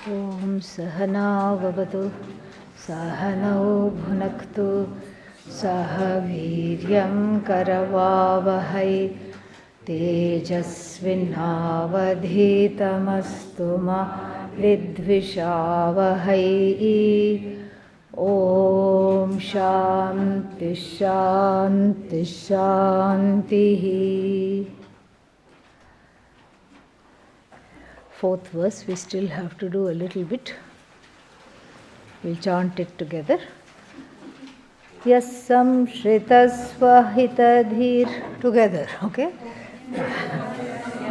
Om Sahana Vavatu Sahanau Bhunaktu Sahaviryam Karavavahai Tejasvinavadhitamastu ma Vidvishavahai. Om Shanti Shanti Shanti. Fourth verse, we still have to do a little bit. We'll chant it together. Yassam shritasvahitadhir. Together, okay?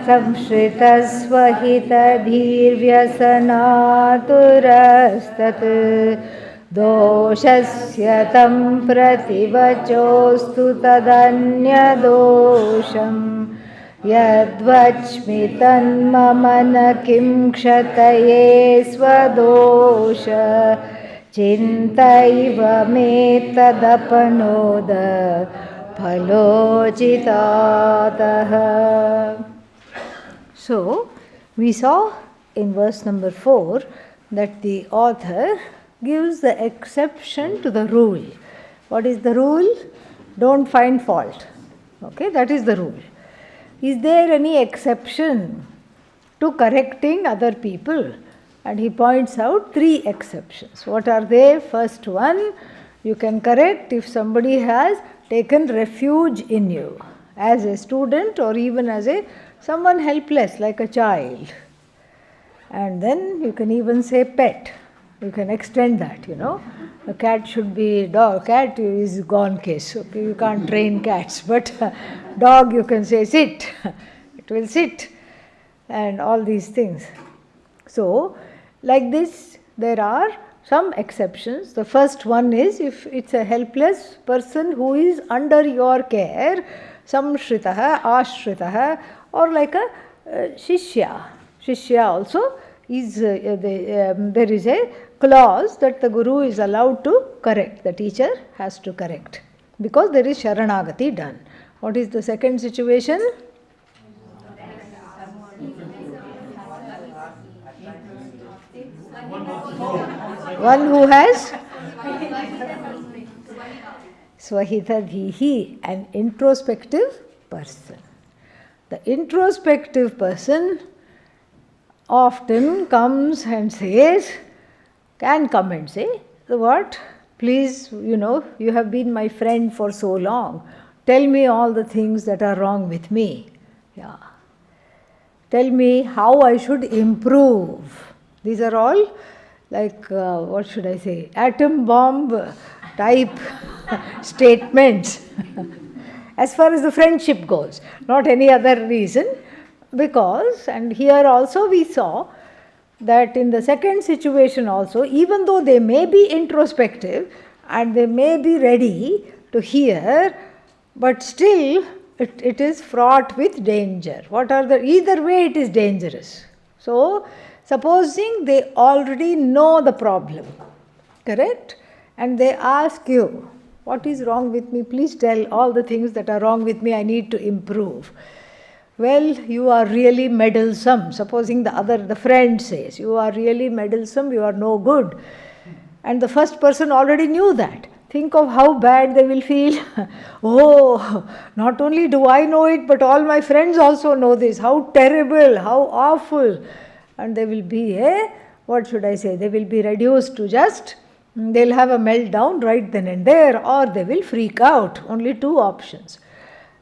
Samshritasvahitadhir vyasanaturastat doshasya tam prativachostu tadanyadosham yadvachmi tanmamana kim kshataye swadosha chintaiva me tadapanoda phalojitataha. So, we saw in verse number 4 that the author gives the exception to the rule. What is the rule? Don't find fault. Okay, that is the rule. Is there any exception to correcting other people? And he points out 3 exceptions. What are they? First one, you can correct if somebody has taken refuge in you as a student or even as someone helpless like a child. And then you can even say pet. You can extend that, A cat should be dog. Cat is gone case. Okay, you can't train cats. But dog you can say sit. It will sit. And all these things. So, like this, there are some exceptions. The first one is if it's a helpless person who is under your care, samshritaha, ashritaha, or like a shishya. Shishya also is, there is a clause that the guru is allowed to correct, the teacher has to correct, because there is sharanagati done. What is the second situation? One who has swahitadhihi, an introspective person. The introspective person often comes and says, can come and say, what? Please, you have been my friend for so long. Tell me all the things that are wrong with me. Yeah. Tell me how I should improve. These are all like, what should I say, atom bomb type statements as far as the friendship goes, not any other reason. Because, and here also we saw that in the second situation also, even though they may be introspective and they may be ready to hear, but still it is fraught with danger. Either way it is dangerous. So, supposing they already know the problem, correct? And they ask you, what is wrong with me? Please tell all the things that are wrong with me, I need to improve. Well, you are really meddlesome. Supposing the friend says, you are really meddlesome, you are no good. And the first person already knew that. Think of how bad they will feel. Oh, not only do I know it, but all my friends also know this. How terrible, how awful. And they will be, what should I say, they will be reduced to just, they'll have a meltdown right then and there, or they will freak out. Only 2 options.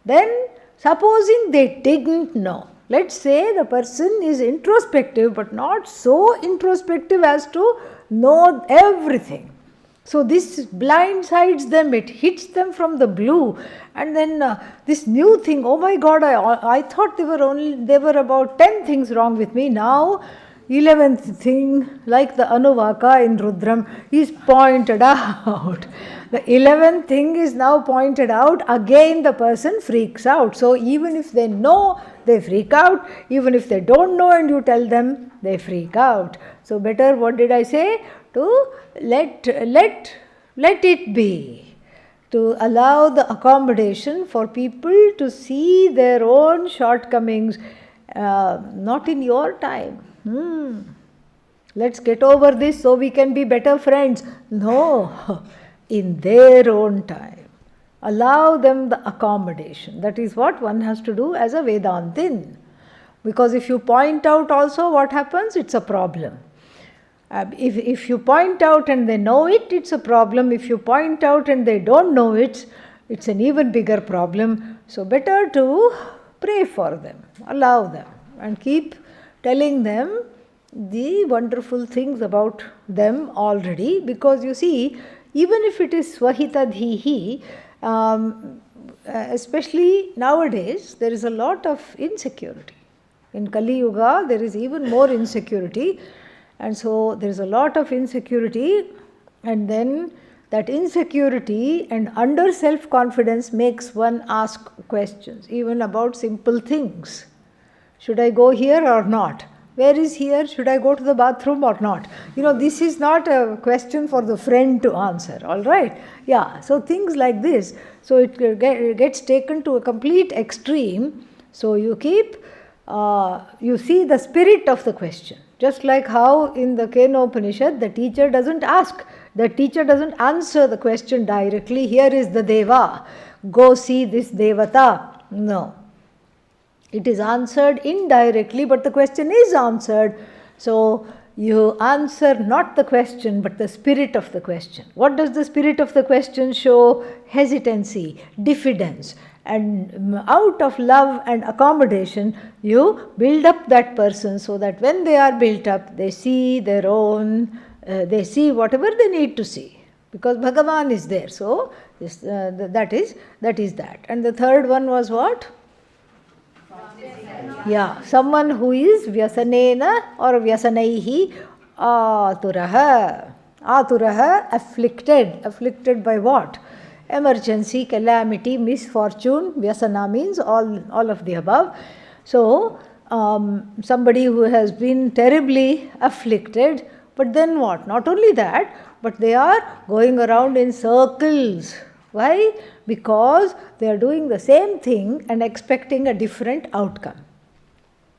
Then, supposing they didn't know, let's say the person is introspective but not so introspective as to know everything. So this blindsides them, it hits them from the blue, and then this new thing, oh my God, I thought there were about 10 things wrong with me. Now 11th thing, like the Anuvaka in Rudram, is pointed out. The 11th thing is now pointed out, again the person freaks out. So even if they know, they freak out. Even if they don't know and you tell them, they freak out. So better, what did I say? To let it be. To allow the accommodation for people to see their own shortcomings, not in your time. Let's get over this so we can be better friends. No, in their own time. Allow them the accommodation. That is what one has to do as a Vedantin. Because if you point out also what happens, it's a problem. If you point out and they know it, it's a problem. If you point out and they don't know it, it's an even bigger problem. So better to pray for them, allow them, and keep telling them the wonderful things about them already. Because you see, even if it is Swahitadhihi, especially nowadays, there is a lot of insecurity. In Kali Yuga, there is even more insecurity. And so there is a lot of insecurity, and then that insecurity and under self-confidence makes one ask questions, even about simple things. Should I go here or not? Where is here? Should I go to the bathroom or not? This is not a question for the friend to answer, all right? Yeah, so things like this. So it gets taken to a complete extreme. So you you see the spirit of the question. Just like how in the Kenopanishad, the teacher doesn't ask, the teacher doesn't answer the question directly. Here is the Deva, go see this Devata. No. It is answered indirectly, but the question is answered. So you answer not the question, but the spirit of the question. What does the spirit of the question show? Hesitancy, diffidence. And out of love and accommodation, you build up that person so that when they are built up, they see their own, they see whatever they need to see. Because Bhagavan is there. So that is that. And the third one was what? Yeah, someone who is vyasanena or vyasanaihi aturaha. Aturaha, afflicted by what? Emergency, calamity, misfortune. Vyasana means all of the above. So somebody who has been terribly afflicted, but then what? Not only that, but they are going around in circles. Why? Because they are doing the same thing and expecting a different outcome.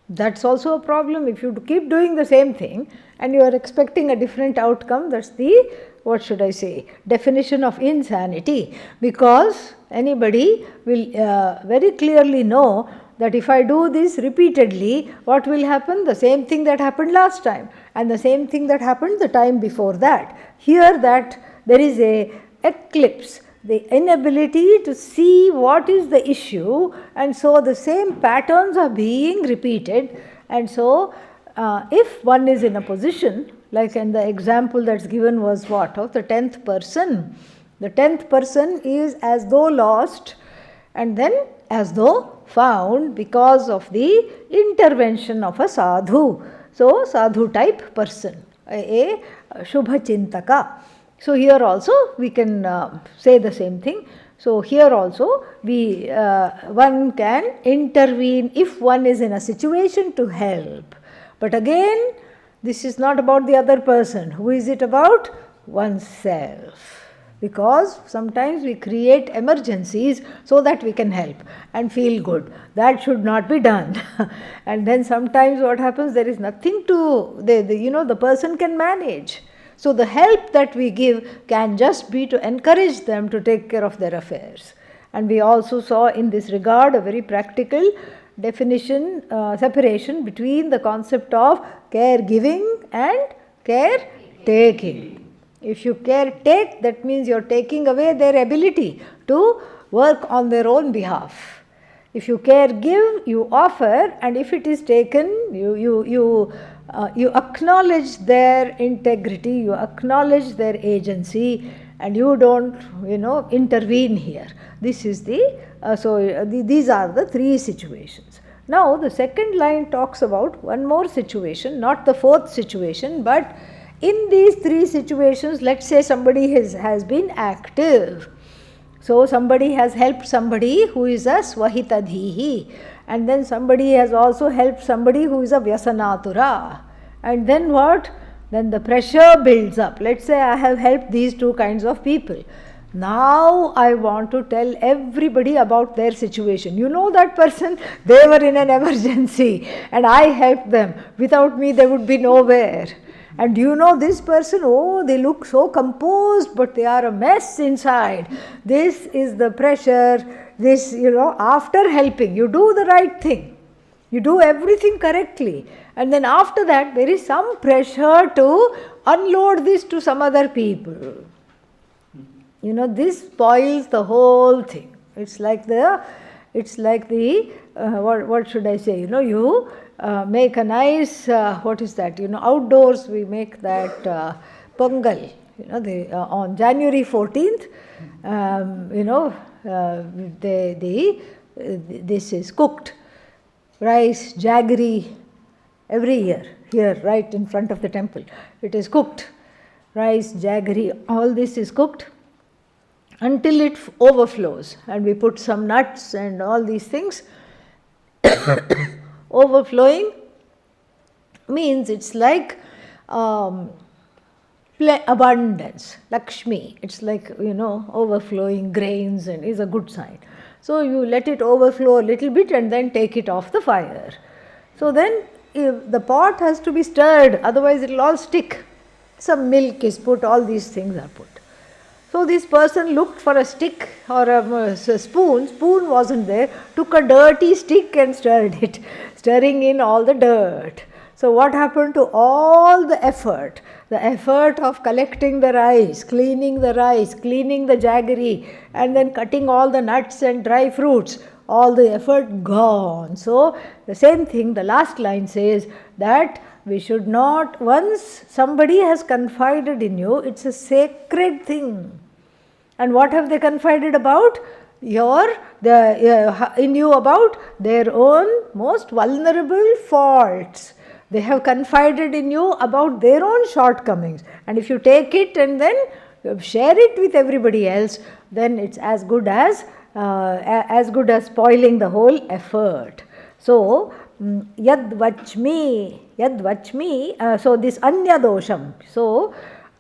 That's also a problem. If you keep doing the same thing and you are expecting a different outcome, that's the, definition of insanity. Because anybody will very clearly know that if I do this repeatedly, what will happen? The same thing that happened last time and the same thing that happened the time before that. Here that there is a eclipse, the inability to see what is the issue, and so the same patterns are being repeated. And so if one is in a position, like in the example that's given was what? Of the 10th person. The 10th person is as though lost and then as though found because of the intervention of a sadhu. So sadhu type person, a Shubha Chintaka. So here also we can say the same thing. So here also one can intervene if one is in a situation to help. But again, this is not about the other person. Who is it about? Oneself. Because sometimes we create emergencies so that we can help and feel good. That should not be done. And then sometimes what happens, there is nothing to, the person can manage. So the help that we give can just be to encourage them to take care of their affairs. And we also saw in this regard a very practical definition, separation between the concept of caregiving and caretaking. If you caretake, that means you are taking away their ability to work on their own behalf. If you caregive, you offer, and if it is taken, you acknowledge their integrity, you acknowledge their agency, and you don't, intervene here. This is these are the three situations. Now, the second line talks about one more situation, not the fourth situation, but in these three situations, let's say somebody has been active. So, somebody has helped somebody who is a swahitadhihi, and then somebody has also helped somebody who is a vyasanatura. And then what? Then the pressure builds up. Let's say I have helped these two kinds of people. Now I want to tell everybody about their situation. You know that person, they were in an emergency and I helped them. Without me they would be nowhere. And you know this person, oh, they look so composed, but they are a mess inside. This is the pressure. This, after helping, you do the right thing. You do everything correctly. And then after that, there is some pressure to unload this to some other people. This spoils the whole thing. It's like the, what should I say? You make a nice, what is that? Outdoors we make that Pongal. On January 14th, this is cooked. Rice, jaggery, every year, here, right in front of the temple. It is cooked. Rice, jaggery, all this is cooked until it overflows. And we put some nuts and all these things. Overflowing means it's like abundance, Lakshmi. It's like, overflowing grains and is a good sign. So you let it overflow a little bit and then take it off the fire. So then the pot has to be stirred, otherwise it will all stick. Some milk is put, all these things are put. So this person looked for a stick or a spoon wasn't there, took a dirty stick and stirred it, stirring in all the dirt. So what happened to all the effort of collecting the rice, cleaning the jaggery, and then cutting all the nuts and dry fruits, all the effort gone. So the same thing, the last line says that we should not, once somebody has confided in you, it's a sacred thing. And what have they confided about? In you about their own most vulnerable faults. They have confided in you about their own shortcomings. And if you take it and then share it with everybody else, then it's as good as spoiling the whole effort. So, yad vachmi, so this anya dosham. So,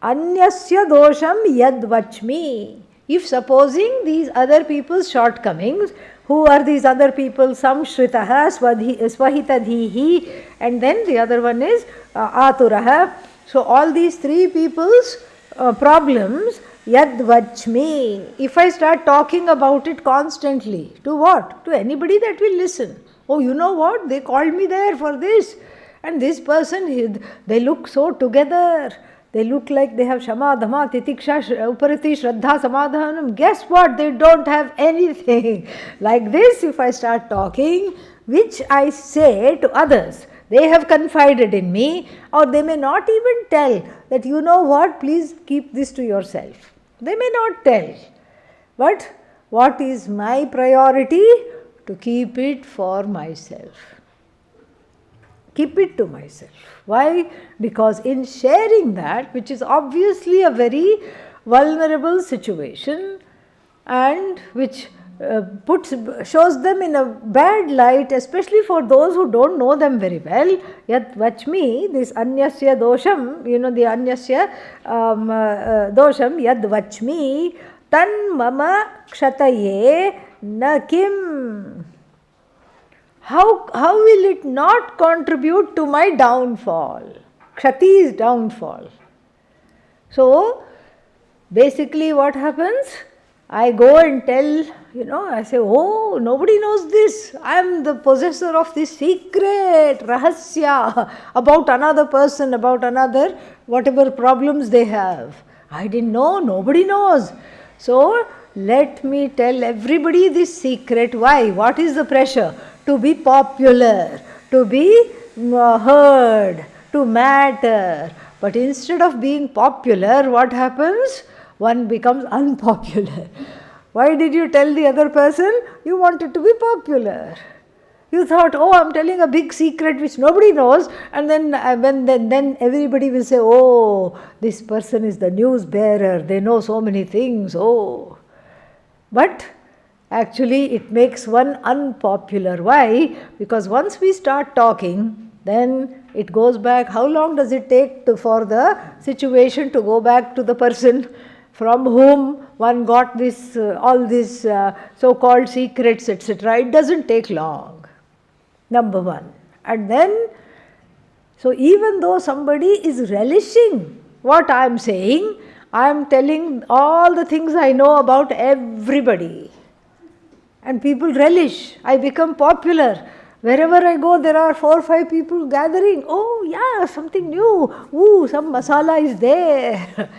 anyasya dosham yad vachmi. If supposing these other people's shortcomings, who are these other people? Some shritaha, swahitadhihi, and then the other one is aturaha. So all these three people's problems, yad vachmi. If I start talking about it constantly, to what? To anybody that will listen. Oh, you know what? They called me there for this. And this person, they look so together. They look like they have Shama, Dhamma, Titiksha, Upariti, Shraddha, Samadhanam. Guess what? They don't have anything. Like this, if I start talking, which I say to others, they have confided in me, or they may not even tell that, you know what, please keep this to yourself. They may not tell. But what is my priority? To keep it for myself. Keep it to myself. Why? Because in sharing that, which is obviously a very vulnerable situation and which shows them in a bad light, especially for those who don't know them very well, yat vachmi, this anyasya dosham, the anyasya dosham, yad vachmi, tan mama kshataye na kim. How will it not contribute to my downfall? Kshati is downfall. So, basically what happens? I go and tell, I say, oh, nobody knows this. I am the possessor of this secret, rahasya, about another person, about another, whatever problems they have. I didn't know, nobody knows. So, let me tell everybody this secret. Why? What is the pressure? To be popular, to be heard, to matter. But instead of being popular, what happens? One becomes unpopular. Why did you tell the other person? You wanted to be popular. You thought, oh, I'm telling a big secret which nobody knows, and then everybody will say, oh, this person is the news bearer, they know so many things, oh. But actually, it makes one unpopular. Why? Because once we start talking, then it goes back. How long does it take for the situation to go back to the person from whom one got this, all these so-called secrets, etc.? It doesn't take long. Number one. And then, So even though somebody is relishing what I am saying, I am telling all the things I know about everybody. And people relish. I become popular. Wherever I go, there are 4 or 5 people gathering. Oh yeah, something new. Ooh, some masala is there.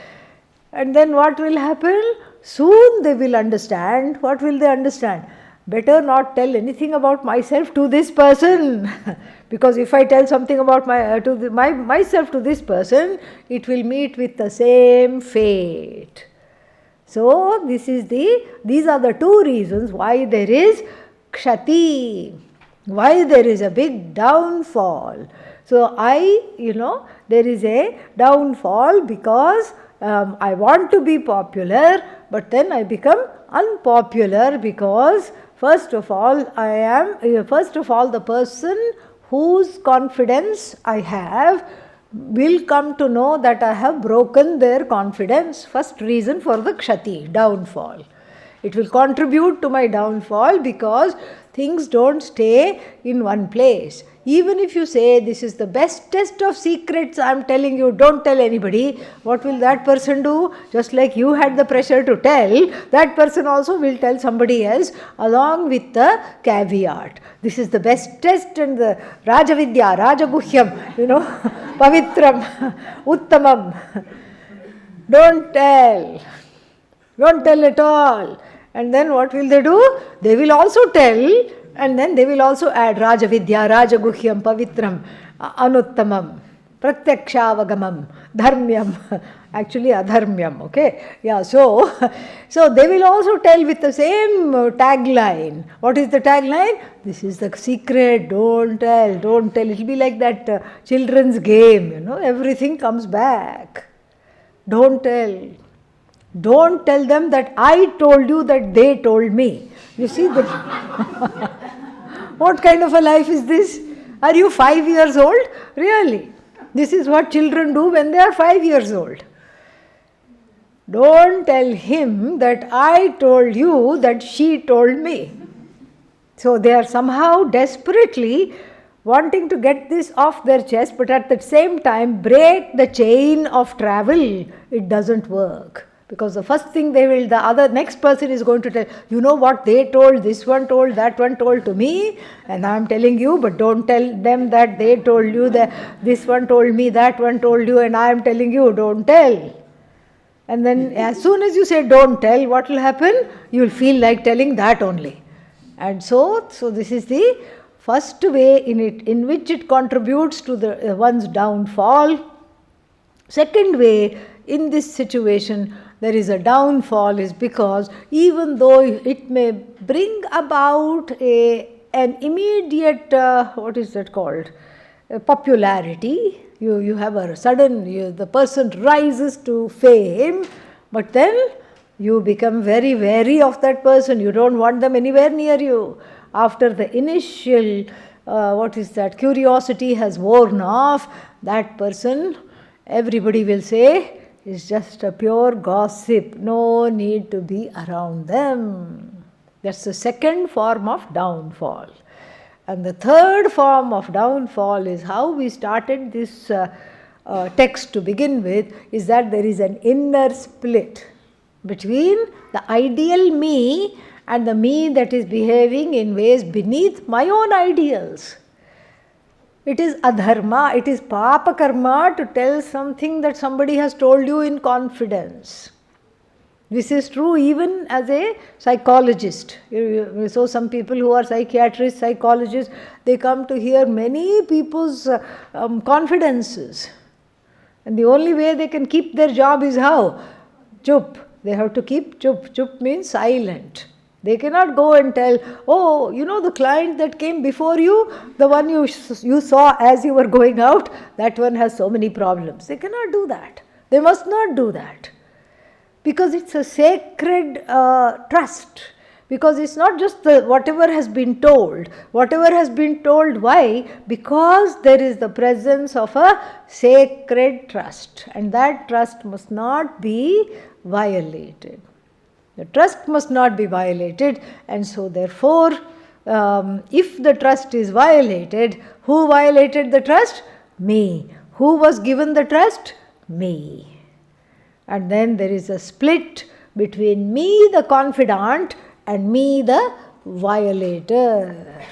And then what will happen? Soon they will understand. What will they understand? Better not tell anything about myself to this person. Because if I tell something about myself to this person, it will meet with the same fate. So these are the 2 reasons why there is kshati, why there is a big downfall. So there is a downfall because I want to be popular, but then I become unpopular because first of all the person whose confidence I have will come to know that I have broken their confidence. First reason for the kshati, downfall. It will contribute to my downfall because things don't stay in one place. Even if you say this is the bestest of secrets, I am telling you, don't tell anybody, what will that person do? Just like you had the pressure to tell, that person also will tell somebody else along with the caveat. This is the bestest and the Rajavidya, Rajaguhyam, Pavitram, Uttamam. Don't tell. Don't tell at all. And then what will they do? They will also tell, and then they will also add Rajavidya, Rajaguhyam, Pavitram, Anuttamam, Pratyakshaavagamam, Dharmyam, actually Adharmyam, okay? Yeah, so they will also tell with the same tagline. What is the tagline? This is the secret, don't tell, don't tell. It will be like that children's game, everything comes back. Don't tell. Don't tell them that I told you that they told me. You see that? What kind of a life is this? Are you 5 years old? Really? This is what children do when they are 5 years old. Don't tell him that I told you that she told me. So they are somehow desperately wanting to get this off their chest, but at the same time break the chain of travel. It doesn't work. Because the first thing next person is going to tell, you know what they told, this one told, that one told to me, and I am telling you, but don't tell them that they told you, that this one told me, that one told you, and I am telling you, don't tell. And then as soon as you say don't tell, what will happen? You will feel like telling that only. And so this is the first way in which it contributes to the one's downfall. Second way, in this situation, there is a downfall is because even though it may bring about an immediate, what is that called, popularity, you have a sudden, the person rises to fame, but then you become very wary of that person. You don't want them anywhere near you. After the initial, curiosity has worn off, that person, everybody will say, is just a pure gossip. No need to be around them. That's the second form of downfall. And the third form of downfall is how we started this text to begin with, is that there is an inner split between the ideal me and the me that is behaving in ways beneath my own ideals. It is adharma, it is papa karma to tell something that somebody has told you in confidence. This is true even as a psychologist. So some people who are psychiatrists, psychologists, they come to hear many people's confidences. And the only way they can keep their job is how? Chup. They have to keep chup. Chup means silent. They cannot go and tell, oh, the client that came before you, the one you saw as you were going out, that one has so many problems. They cannot do that. They must not do that. Because it's a sacred trust. Because it's not just whatever has been told. Whatever has been told, why? Because there is the presence of a sacred trust. And that trust must not be violated. The trust must not be violated, and so therefore, if the trust is violated, who violated the trust? Me. Who was given the trust? Me. And then there is a split between me, the confidant, and me, the violator.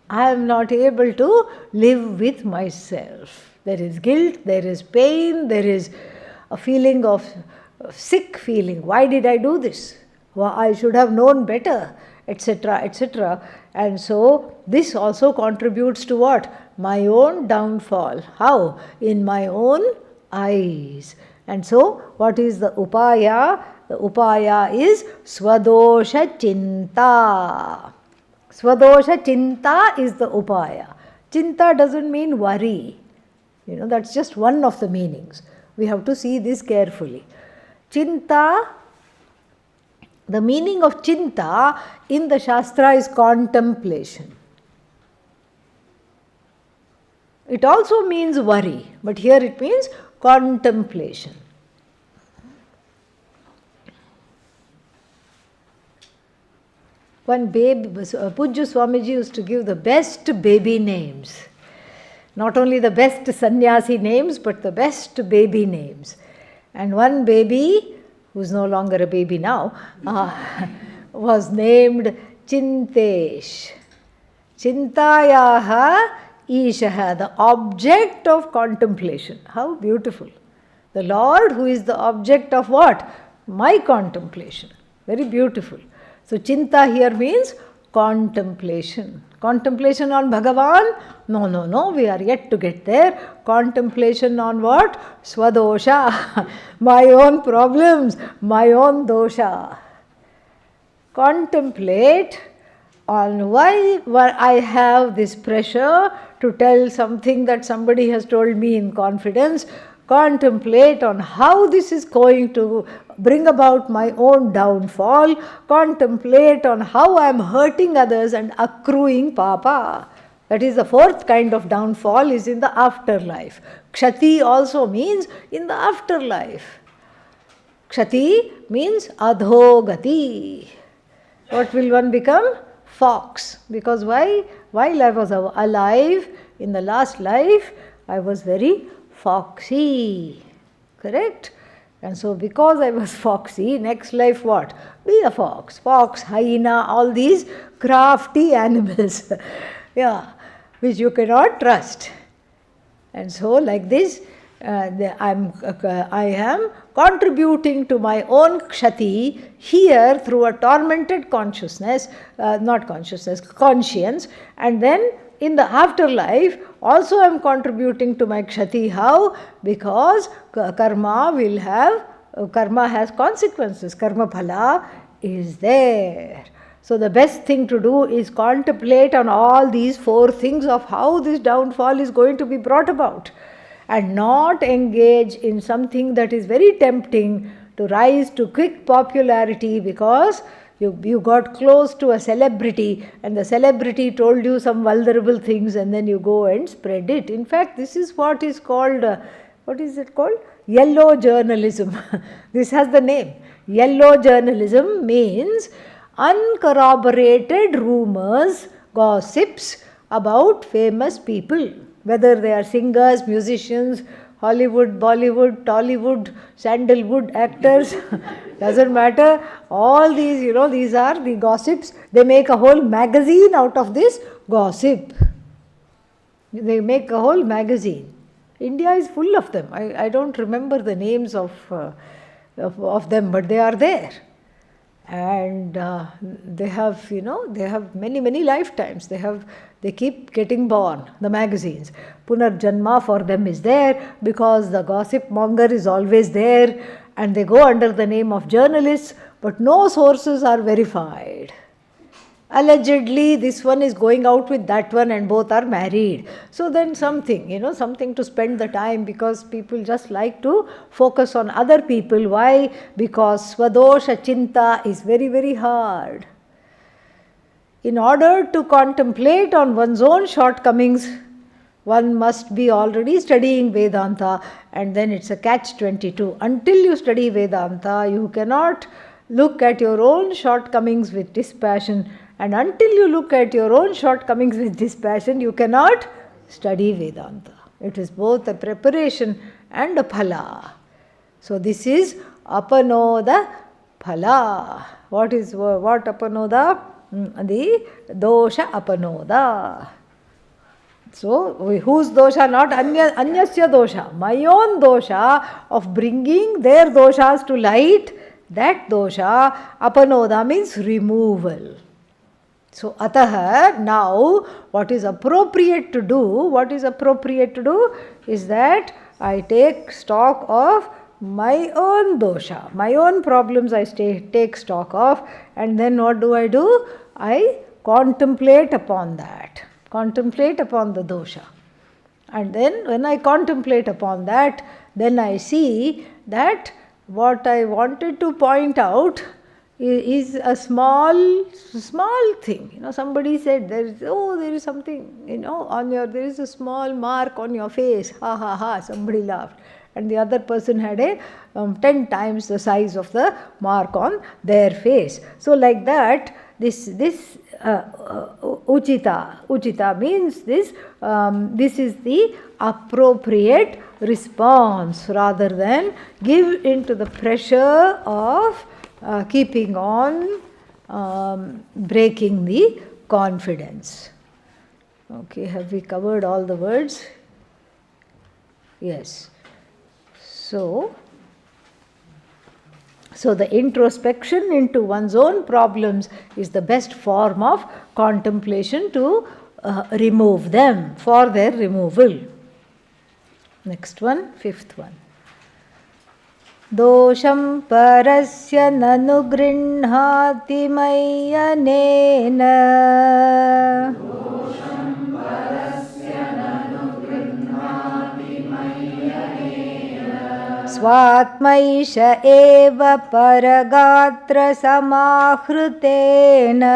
I am not able to live with myself. There is guilt, there is pain, there is a feeling of sick feeling. Why did I do this? Well, I should have known better, etc., etc. And so this also contributes to what? My own downfall. How? In my own eyes. And so what is the upaya? The upaya is swadosha chinta. Swadosha chinta is the upaya. Chinta doesn't mean worry. That's just one of the meanings. We have to see this carefully. Chinta, the meaning of chinta in the Shastra is contemplation. It also means worry, but here it means contemplation. One baby, Pujya Swamiji used to give the best baby names. Not only the best sannyasi names, but the best baby names. And one baby, who's no longer a baby now, was named Chintesh. Chintayaha Ishaha, the object of contemplation. How beautiful. The Lord who is the object of what? My contemplation. Very beautiful. So Chinta here means contemplation. Contemplation on Bhagavan? No, we are yet to get there. Contemplation on what? Swadosha. My own problems, my own dosha. Contemplate on why I have this pressure to tell something that somebody has told me in confidence. Contemplate on how this is going to bring about my own downfall. Contemplate on how I am hurting others and accruing papa. That is the fourth kind of downfall, is in the afterlife. Kshati also means in the afterlife. Kshati means adhogati. What will one become? Fox. Because why? While I was alive in the last life, I was very foxy. Correct? And so because I was foxy, next life what? Be a fox. Fox, hyena, all these crafty animals. Which you cannot trust. And so like this, I am contributing to my own kshati here through a tormented consciousness, conscience, and then in the afterlife also I am contributing to my kshati. How? Because karma has consequences. Karma phala is there. So the best thing to do is contemplate on all these four things of how this downfall is going to be brought about, and not engage in something that is very tempting to rise to quick popularity because you got close to a celebrity and the celebrity told you some vulnerable things and then you go and spread it. In fact, this is what is called, what is it called? Yellow journalism. This has the name. Yellow journalism means uncorroborated rumors, gossips about famous people, whether they are singers, musicians, Hollywood, Bollywood, Tollywood, sandalwood actors, doesn't matter. All these, these are the gossips. They make a whole magazine out of this gossip. They make a whole magazine. India is full of them. I don't remember the names of them, but they are there. And they have, they have many lifetimes. They keep getting born, the magazines. Punarjanma for them is there because the gossip monger is always there, and they go under the name of journalists, but no sources are verified. Allegedly, this one is going out with that one and both are married. So then something to spend the time, because people just like to focus on other people. Why? Because swadosha chinta is very hard. In order to contemplate on one's own shortcomings, one must be already studying Vedanta, and then it's a catch-22. Until you study Vedanta, you cannot look at your own shortcomings with dispassion, and until you look at your own shortcomings with dispassion, you cannot study Vedanta. It is both a preparation and a phala. So this is apanoda phala. What apanoda? The dosha apanoda. So, whose dosha? Not anyasya dosha. My own dosha of bringing their doshas to light, that dosha, apanoda means removal. So, ataha, now what is appropriate to do is that I take stock of my own dosha, my own problems I take stock of, and then what do? I contemplate upon that. Contemplate upon the dosha. And then when I contemplate upon that, then I see that what I wanted to point out is a small thing. Somebody said there is something, there is a small mark on your face. Ha ha ha, somebody laughed. And the other person had a 10 times the size of the mark on their face. So like that, this uchita means this is the appropriate response, rather than give into the pressure of keeping on breaking the confidence. Okay, have we covered all the words? Yes. So the introspection into one's own problems is the best form of contemplation to remove them, for their removal. Next one, fifth one. Dosham parasya nanu grinhati mayanena. Svatmaisha eva paragatra samahritena.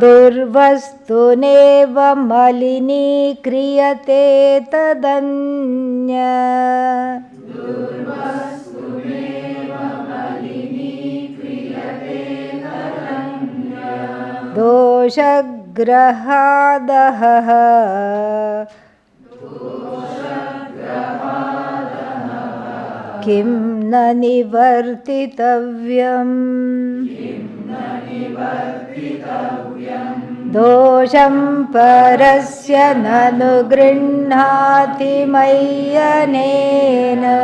Durvastuneva malini kriyate tadanya. Doshagrahadaha kim na nivartitavyam. Dosham parasya nanu grinhati mayanena.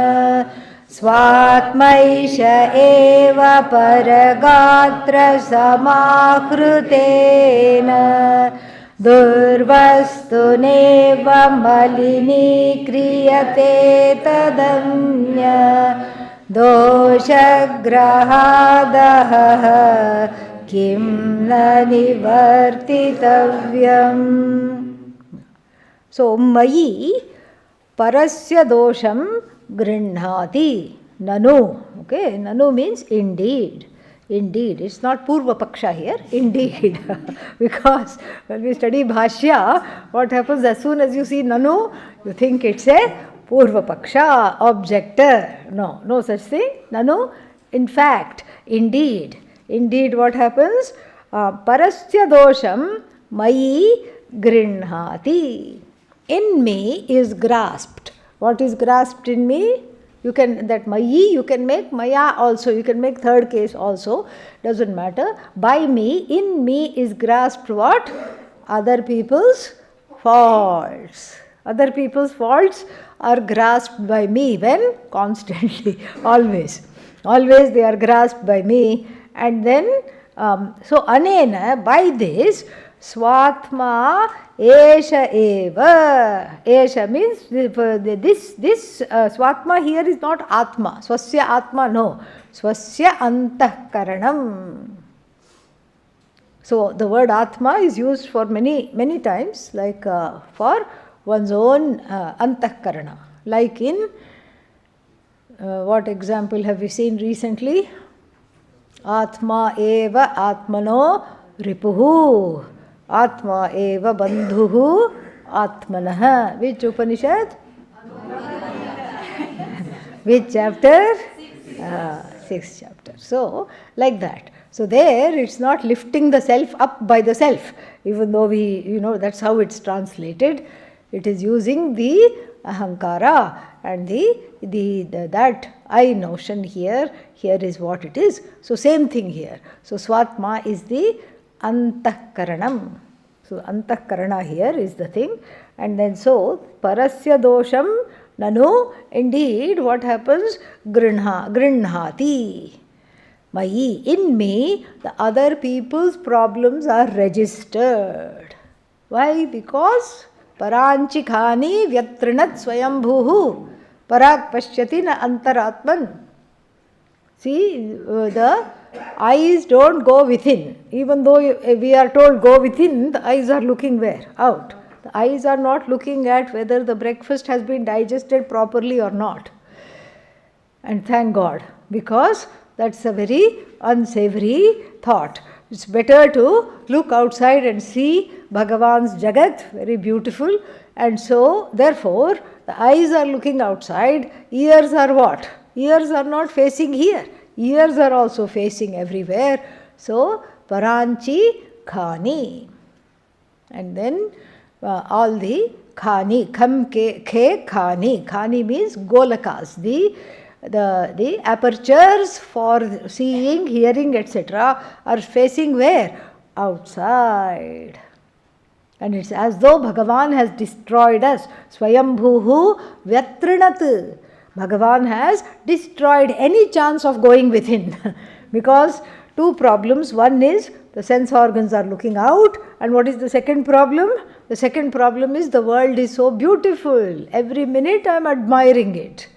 Svatmaisha eva paragatra samahrutena. Durvastuneva malini kriyate tadanya. Doshagrahadaha kim na nivartitavyam. So, mayi parasya dosham grinhati nanu. Okay, nanu means indeed. Indeed, it's not Purva Paksha here, indeed. Because when we study Bhashya, what happens as soon as you see nanu, you think it's a Purva Paksha, objector. No, no such thing. Nanu, in fact, indeed. Indeed, what happens? Parasya dosham mayi grinhati. In me is grasped. What is grasped in me? You can, that mayi, you can make maya also, you can make third case also, doesn't matter. By me, in me is grasped what? Other people's faults. Other people's faults are grasped by me when? Constantly, always. Always they are grasped by me. And then, so anena, by this, Svatma esha eva. Esha means this Svatma here is not Atma. Swasya Atma, no. Swasya antahkaranam. So the word Atma is used for many times, like for one's own antahkarana. Like in, what example have we seen recently? Atma eva atmano ripuhu. Atma eva bandhuhu atmanah. Which Upanishad? Which chapter? Sixth chapter. So, like that. So there it's not lifting the self up by the self, even though that's how it's translated. It is using the ahankara and that I notion here. Here is what it is. So same thing here. So Svatma is the antahkaranam. So antahkarana here is the thing. And then so parasya dosham nanu, indeed what happens? Grinhati. Mayi, in me, the other people's problems are registered. Why? Because paranchikhani vyatrinat swayambhuhu parak pashyati na antaratman. See, the eyes don't go within. Even though we are told go within, the eyes are looking where? Out. The eyes are not looking at whether the breakfast has been digested properly or not. And thank God, because that's a very unsavory thought. It's better to look outside and see Bhagavan's Jagat, very beautiful. And so, therefore, the eyes are looking outside, ears are what? Ears are not facing here. Ears are also facing everywhere. So, Paranchi Khani. And then all the Khani, Kham Ke Khani. Khani means Golakas, the apertures for seeing, hearing, etc. are facing where? Outside. And it's as though Bhagavan has destroyed us. Swayambhuhu Vyatrinat. Bhagavan has destroyed any chance of going within. Because two problems. One is the sense organs are looking out. And what is the second problem? The second problem is the world is so beautiful. Every minute I am admiring it.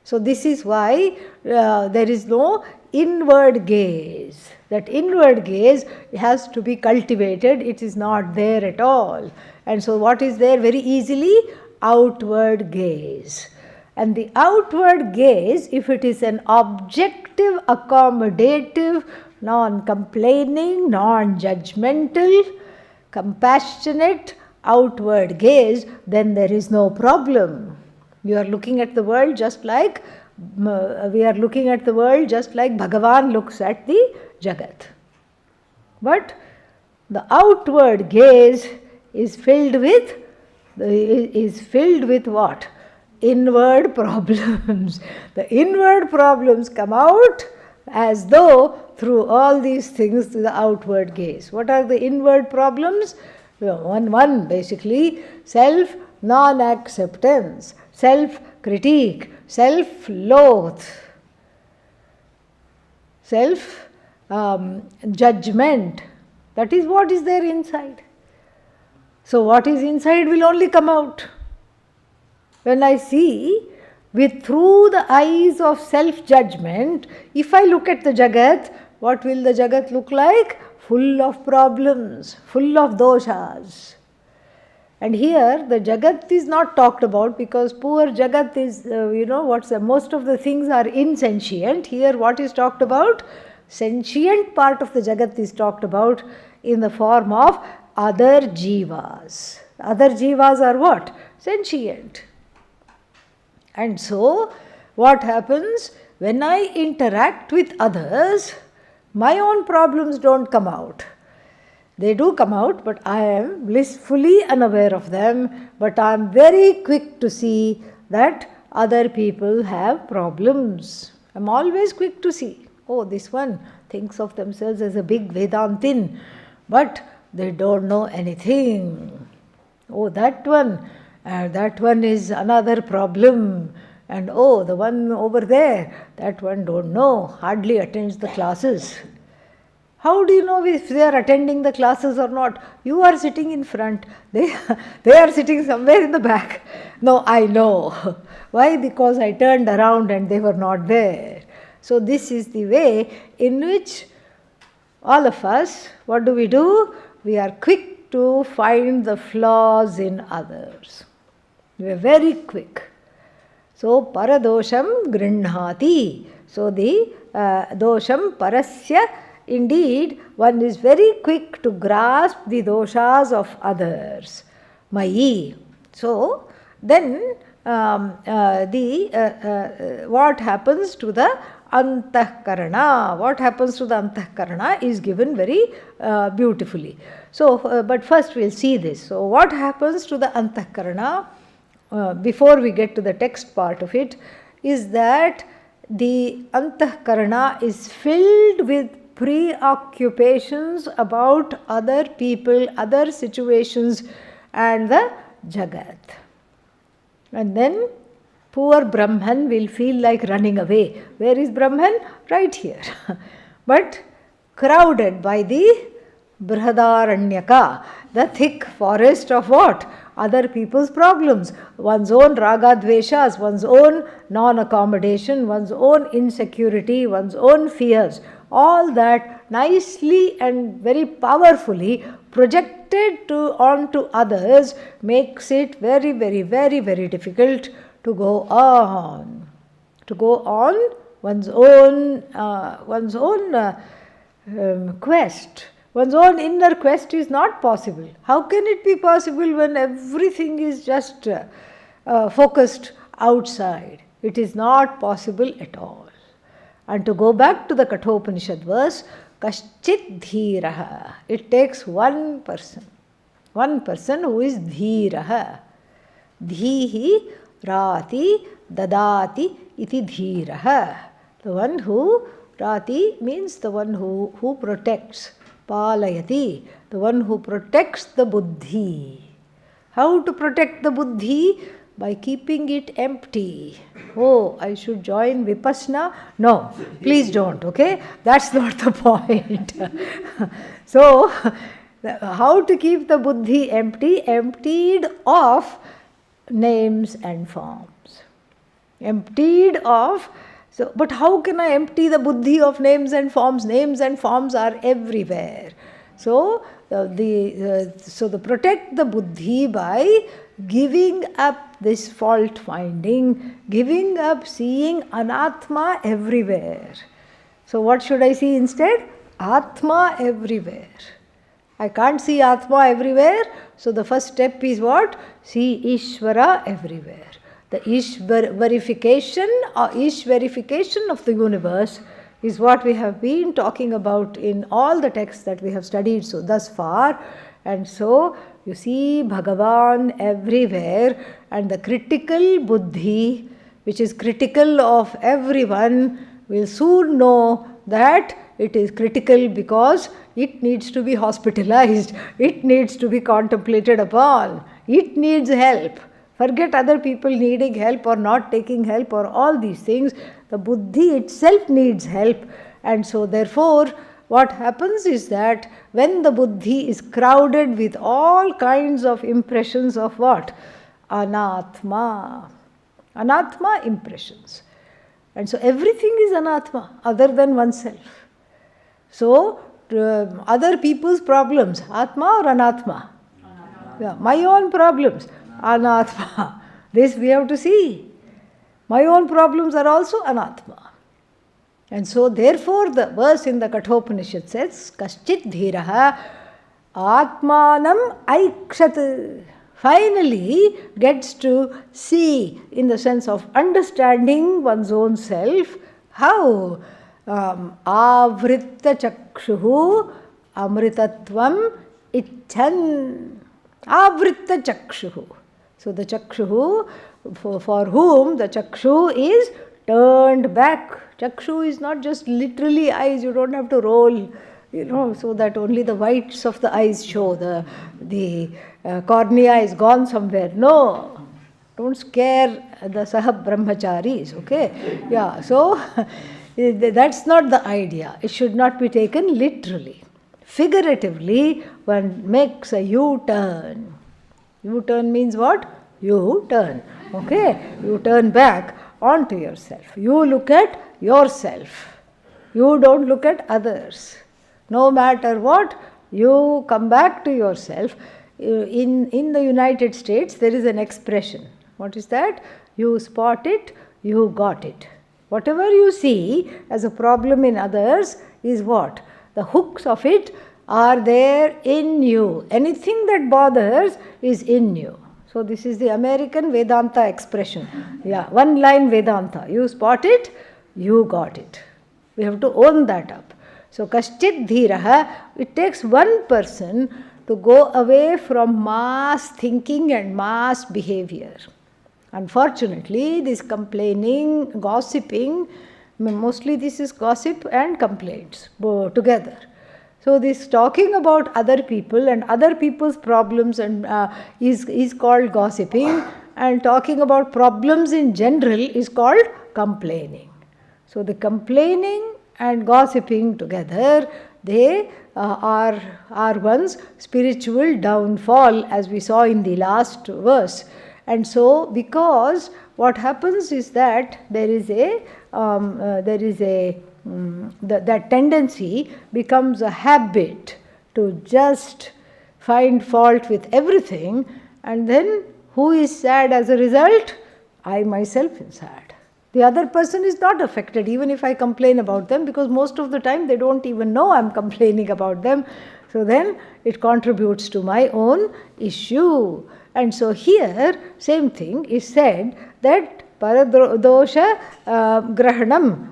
So this is why there is no inward gaze. That inward gaze has to be cultivated. It is not there at all. And so what is there very easily? Outward gaze. And the outward gaze, if it is an objective, accommodative, non-complaining, non-judgmental, compassionate outward gaze, then there is no problem. You are looking at the world just like Bhagavan looks at the Jagat. But the outward gaze is filled with what? Inward problems. The inward problems come out as though through all these things to the outward gaze. What are the inward problems? One basically self non-acceptance, self-critique, self-loath, self-judgment. That is what is there inside. So what is inside will only come out. When I see through the eyes of self-judgment, if I look at the Jagat, what will the Jagat look like? Full of problems, full of doshas. And here the Jagat is not talked about because poor Jagat is, most of the things are insentient. Here what is talked about? Sentient part of the Jagat is talked about in the form of other jivas. Other jivas are what? Sentient. And so what happens? When I interact with others, my own problems don't come out. They do come out, but I am blissfully unaware of them. But I am very quick to see that other people have problems. I am always quick to see, oh, this one thinks of themselves as a big Vedantin, but they don't know anything. Oh, that one is another problem. And oh, the one over there, that one don't know, hardly attends the classes. How do you know if they are attending the classes or not? You are sitting in front, they are sitting somewhere in the back. No, I know. Why? Because I turned around and they were not there. So this is the way in which all of us, what do? We are quick to find the flaws in others. We are very quick. So paradosham grinhati. So the dosham parasya, indeed one is very quick to grasp the doshas of others. Mayi. So then what happens to the antahkarana. What happens to the antahkarana is given very beautifully. So, but first we'll see this. So, what happens to the antahkarana before we get to the text part of it is that the antahkarana is filled with preoccupations about other people, other situations, and the Jagat. And then poor Brahman will feel like running away. Where is Brahman? Right here. But crowded by the Brihadaranyaka, the thick forest of what? Other people's problems, one's own raga dveshas, one's own non-accommodation, one's own insecurity, one's own fears. All that nicely and very powerfully projected onto others makes it very, very, very, very difficult to go on. To go on one's own quest. One's own inner quest is not possible. How can it be possible when everything is just focused outside? It is not possible at all. And to go back to the Kathopanishad verse, Kaschit Dhiraha. It takes one person who is Dhiraha. Dhihi Rati Dadati iti Dhiraha. The one who, Rati means the one who protects. Palayati, the one who protects the buddhi. How to protect the buddhi? By keeping it empty. Oh, I should join Vipassana? No, please don't, okay? That's not the point. So, how to keep the buddhi empty? Emptied of names and forms. Emptied of. So, but how can I empty the buddhi of names and forms? Names and forms are everywhere. So, the protect the buddhi by giving up this fault finding, giving up seeing anatma everywhere. So, what should I see instead? Atma everywhere. I can't see Atma everywhere. So, the first step is what? See Ishvara everywhere. The verification of the universe is what we have been talking about in all the texts that we have studied so thus far. And so you see Bhagavan everywhere, and the critical buddhi, which is critical of everyone, will soon know that it is critical because it needs to be hospitalized, it needs to be contemplated upon, it needs help. Forget other people needing help or not taking help or all these things. The buddhi itself needs help. And so therefore, what happens is that when the buddhi is crowded with all kinds of impressions of what? Anatma. Anatma impressions. And so everything is anatma other than oneself. So, other people's problems, atma or anatma? Yeah, my own problems. Anatma. This we have to see. My own problems are also anatma. And so therefore the verse in the Kathopanishad says, Kaschit Dhiraha Atmanam Aikshat. Finally gets to see in the sense of understanding one's own self. How? Avritta Chakshuhu Amritatvam Icchan. Avritta Chakshuhu. So the Chakshuhu, for whom the Chakshu is turned back. Chakshu is not just literally eyes, you don't have to roll, so that only the whites of the eyes show, the cornea is gone somewhere. No, don't scare the Sahab Brahmacharis, okay? Yeah, so that's not the idea. It should not be taken literally. Figuratively, one makes a U-turn. U-turn means what? You turn, okay? You turn back onto yourself. You look at yourself. You don't look at others. No matter what, you come back to yourself. In the United States, there is an expression. What is that? You spot it, you got it. Whatever you see as a problem in others is what? The hooks of it are there in you. Anything that bothers is in you. So this is the American Vedanta expression. Yeah, one line Vedanta. You spot it, you got it. We have to own that up. So kaschit dhiraha, it takes one person to go away from mass thinking and mass behavior. Unfortunately, this complaining, gossiping, mostly this is gossip and complaints together. So this talking about other people and other people's problems and is called gossiping, and talking about problems in general is called complaining. So the complaining and gossiping together, they are one's spiritual downfall, as we saw in the last verse. And so, because what happens is that there is that tendency becomes a habit to just find fault with everything, and then who is sad as a result? I myself am sad. The other person is not affected even if I complain about them, because most of the time they don't even know I'm complaining about them. So then it contributes to my own issue. And so here, same thing is said that paradosha grahanam,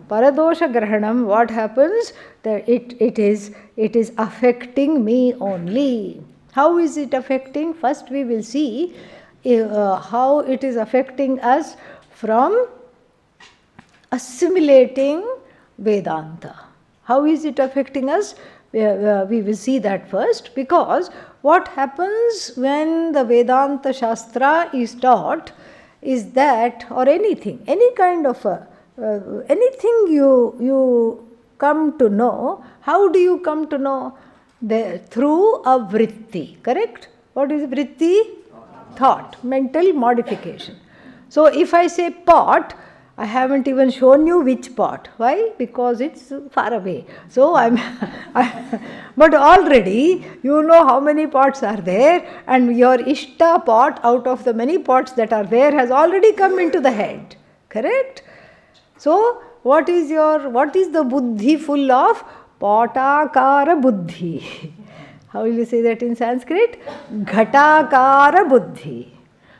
what happens? That it is affecting me only. How is it affecting? First we will see how it is affecting us from assimilating Vedanta. How is it affecting us? We will see that first, because what happens when the Vedanta Shastra is taught is that, or anything, any kind of anything you come to know, how do you come to know? Through a vritti, correct? What is vritti? Thought, mental modification. So if I say pot, I haven't even shown you which pot. Why? Because it's far away. So but already you know how many pots are there, and your Ishta pot out of the many pots that are there has already come into the head. Correct? So what is the buddhi full of? Patakara buddhi. How will you say that in Sanskrit? Ghatakara buddhi.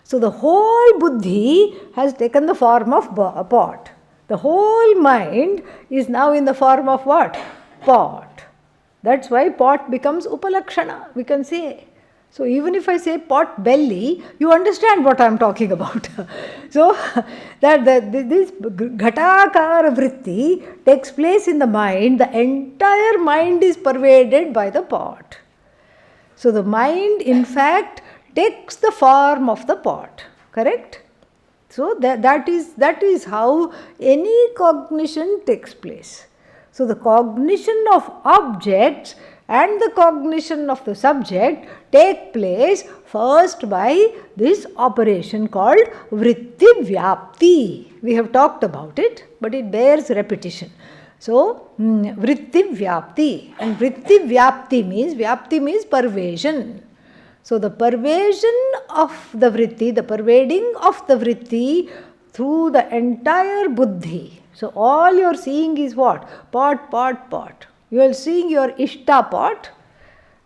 So the whole buddhi has taken the form of a pot. The whole mind is now in the form of what? Pot. That's why pot becomes upalakshana, we can say. So even if I say pot belly, you understand what I am talking about. So this ghatakara vritti takes place in the mind. The entire mind is pervaded by the pot. So the mind, in fact, takes the form of the pot, correct? So that is how any cognition takes place. So the cognition of objects and the cognition of the subject take place first by this operation called vritti vyapti. We have talked about it, but it bears repetition. So vritti vyapti, and vritti vyapti means pervasion. So the pervasion of the vritti, the pervading of the vritti through the entire buddhi. So all you are seeing is what? Pot, pot, pot. You are seeing your Ishta pot,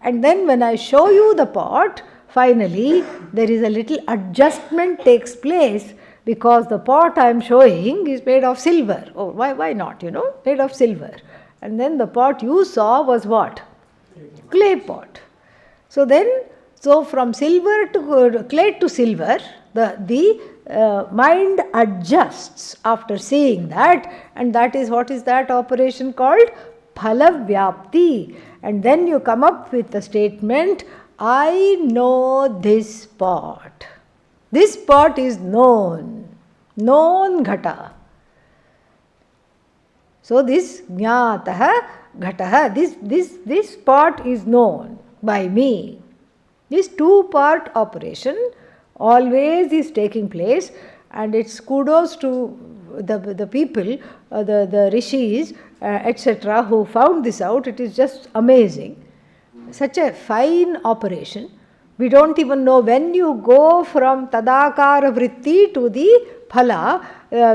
and then when I show you the pot, finally there is a little adjustment takes place, because the pot I am showing is made of silver. Oh, why not, made of silver. And then the pot you saw was what? Clay pot. So from silver to clay to silver, the mind adjusts after seeing that, and that is what is that operation called? Phala vyapti. And then you come up with the statement, I know this pot. This pot is known ghata. So this jnataha ghataha, this pot is known by me. This two-part operation always is taking place, and it's kudos to the people, the rishis, etc., who found this out. It is just amazing. Such a fine operation. We don't even know when you go from tadakara vritti to the phala,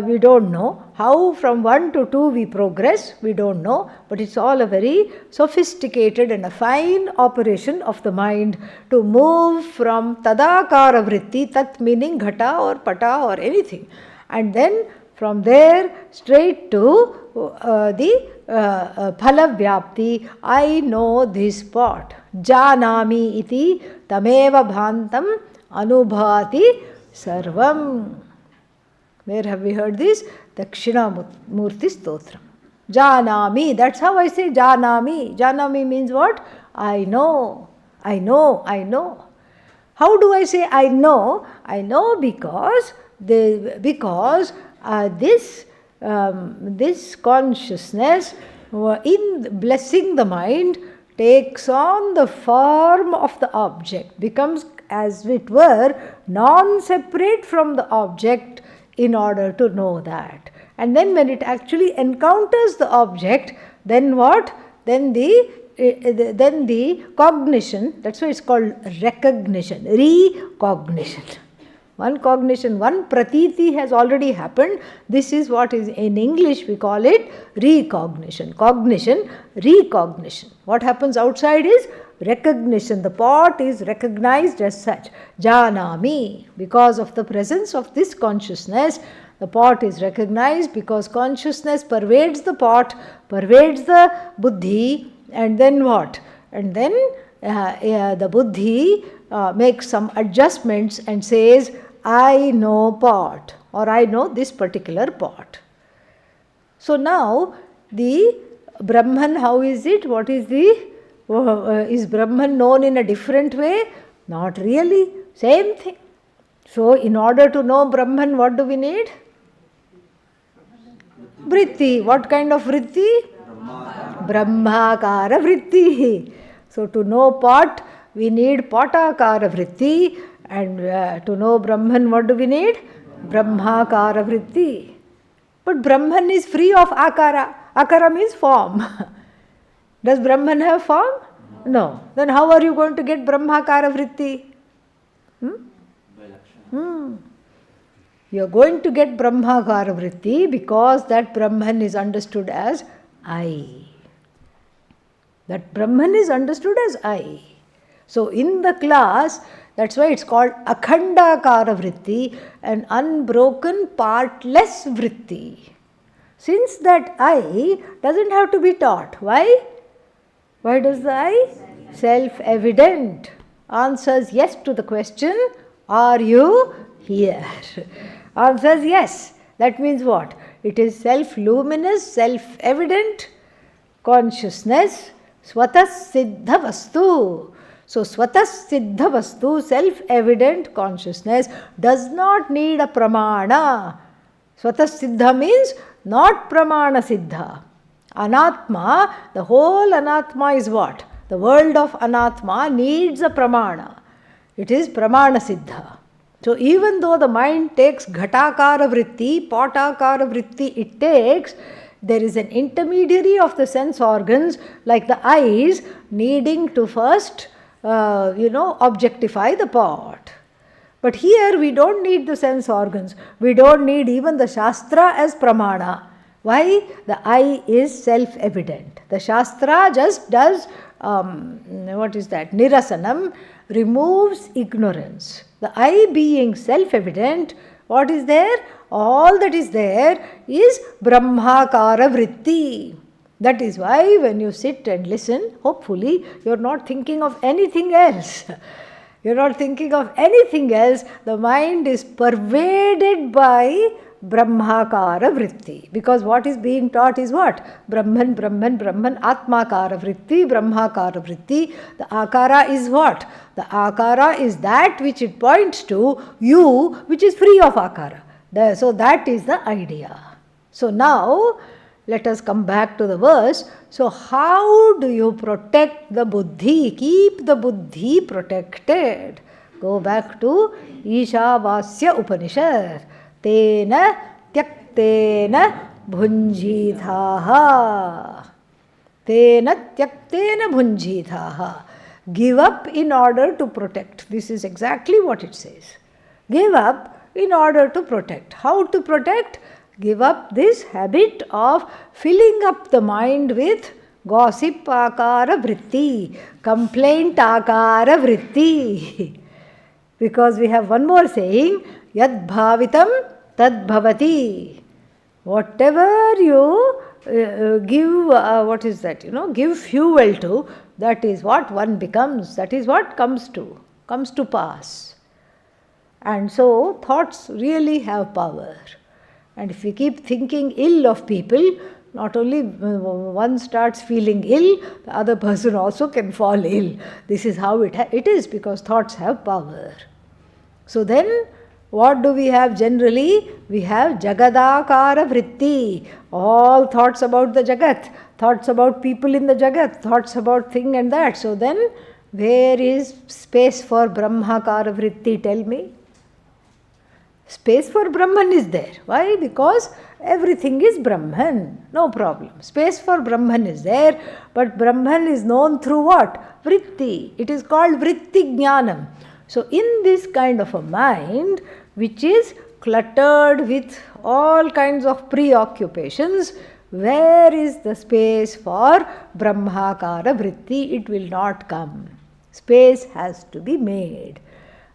we don't know. How from 1 to 2 we progress, we don't know. But it's all a very sophisticated and a fine operation of the mind to move from tadakara vritti, tat meaning ghata or pata or anything, and then From there straight to the phala vyapti. I know this pot. Janami iti tameva bhantam anubhati sarvam. Where have we heard this? Dakshina Murti Stotram. Janami. That's how I say Janami. Janami means what? I know. I know. I know. How do I say I know? I know because this consciousness in blessing the mind takes on the form of the object, becomes as it were non-separate from the object in order to know that. And then when it actually encounters the object, then what? Then the cognition, that's why it's called recognition, recognition. One cognition, one pratiti has already happened. This is what is in English we call it recognition. Cognition, recognition. What happens outside is recognition. The pot is recognized as such. Janami. Because of the presence of this consciousness, the pot is recognized because consciousness pervades the pot, pervades the buddhi, and then what? And then the buddhi makes some adjustments and says, I know pot, or I know this particular pot. So now the Brahman, how is it? What is is Brahman known in a different way? Not really. Same thing. So in order to know Brahman, what do we need? Vritti. What kind of vritti? Brahmakara vritti. So to know pot, we need potakara vritti, and to know Brahman, what do we need? Brahmakara vritti. But Brahman is free of akara. Akara means form. Does Brahman have form? No. Then how are you going to get Brahmakara vritti? You are going to get Brahmakara vritti because that Brahman is understood as I. That Brahman is understood as I. So in the class, that's why it's called Akhandakara vritti, an unbroken partless vritti. Since that I doesn't have to be taught. Why? Why does the I? Self-evident. Answers yes to the question, are you here? Answers yes. That means what? It is self-luminous, self-evident consciousness, Swatas Siddha Vastu. So Swatas Siddha Vastu, self-evident consciousness, does not need a pramana. Swatas Siddha means not pramana siddha. Anatma, the whole Anatma is what? The world of Anatma needs a pramana. It is pramana siddha. So even though the mind takes ghatakara vritti, potakara vritti it takes, there is an intermediary of the sense organs like the eyes needing to first objectify the pot. But here we don't need the sense organs. We don't need even the Shastra as pramana. Why? The I is self-evident. The Shastra just does, Nirasanam, removes ignorance. The I being self-evident, what is there? All that is there is Brahmakara vritti. That is why when you sit and listen, hopefully you are not thinking of anything else. You are not thinking of anything else. The mind is pervaded by Brahmakara vritti. Because what is being taught is what? Brahman, Brahman, Brahman, Atmakara vritti, Brahmakara vritti. The akara is what? The akara is that which it points to, you, which is free of akara. So that is the idea. So now, let us come back to the verse. So how do you protect the buddhi? Keep the buddhi protected. Go back to Ishavasya Upanishad. Tena tyaktena bhunjithaha. Tena tyaktena bhunjithaha. Give up in order to protect. This is exactly what it says. Give up in order to protect. How to protect? Give up this habit of filling up the mind with gossip akara vritti, complaint akara vritti. Because we have one more saying, yad bhavitam tad bhavati. Whatever you give, give fuel to, that is what one becomes, that is what comes to pass. And so thoughts really have power. And if we keep thinking ill of people, not only one starts feeling ill, the other person also can fall ill. This is how it is, because thoughts have power. So then, what do we have generally? We have Jagadakara Vritti. All thoughts about the Jagat, thoughts about people in the Jagat, thoughts about thing and that. So then, where is space for Brahmakara Vritti? Tell me. Space for Brahman is there. Why? Because everything is Brahman. No problem. Space for Brahman is there, but Brahman is known through what? Vritti. It is called Vritti Jnanam. So in this kind of a mind, which is cluttered with all kinds of preoccupations, where is the space for Brahmakara Vritti? It will not come. Space has to be made.